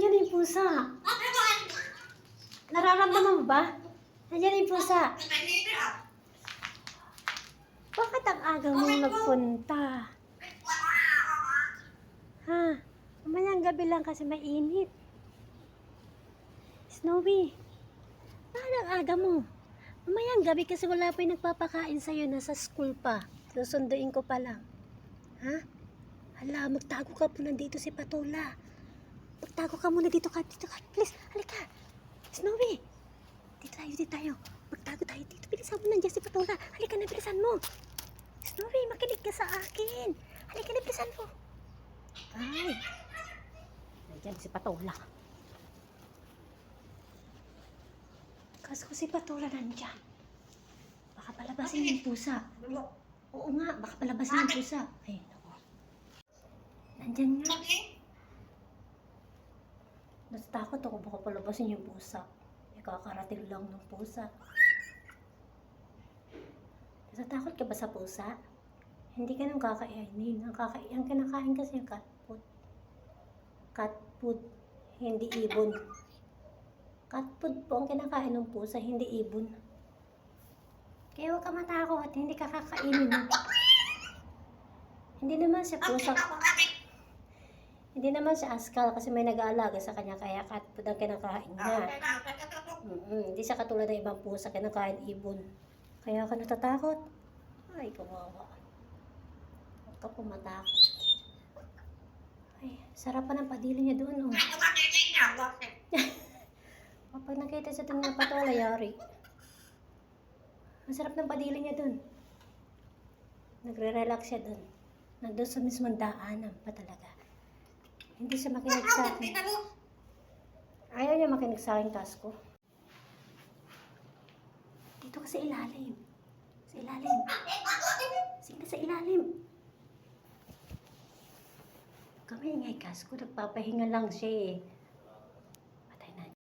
nandiyan yung pusa. Nararamdaman mo ba? Nandiyan yung pusa. Bakit ang aga mo nagpunta? Ha? Mamayang gabi lang kasi mainit. Snowy, bakit ang aga mo? Mamayang gabi kasi wala pa yung nagpapakain sa'yo. Nasa school pa. Susunduin ko pa lang. Ha? Hala, magtago ka po nandito si Patula. Magtago ka muna dito ka. Dito ka. Please, halika. Snowy. Dito tayo. Magtago tayo dito. Bilisan mo, nandiyan si Patula. Halika na, bilisan mo. Snowy, makinig ka sa akin. Halika na, bilisan mo. Ay. Nandiyan si Patula. Kaso si Patula nandiyan. Baka palabasin yung pusa. Oo nga, baka palabasin yung pusa. Ay, naku. Nandiyan nga. Natatakot ako baka palabasin yung pusa. Kakarating lang ng pusa. Natatakot ka ba sa pusa? Hindi ka nang kakainin. Ang kinakain kasi yung cat food. Cat food, hindi ibon. Cat food po ang kinakain ng pusa, hindi ibon. Kaya huwag ka matakot, hindi ka kakainin. Hindi naman siya pusa. Hindi naman siya askal kasi may nag-aalaga sa kanya kaya cat food ang kinakain niya. Hindi siya katulad ng ibang pusa kinakain ibon. Kaya ka natatakot. Ay, kawawa. Huwag ka pumatakot. Ay, sarap pa ng padili niya doon, oh. Kapag nakita siya doon ng Patula, yari. Ang sarap ng padili niya doon. Nagre-relax siya doon. Nandun sa mismong daanan pa talaga. Hindi siya makinig sa akin. Ayaw niya makinig sa akin, task ko. Dito ka sa ilalim. Sa ilalim. Sige, sa ilalim. Kami ingay, task ko. Nagpapahinga lang siya eh.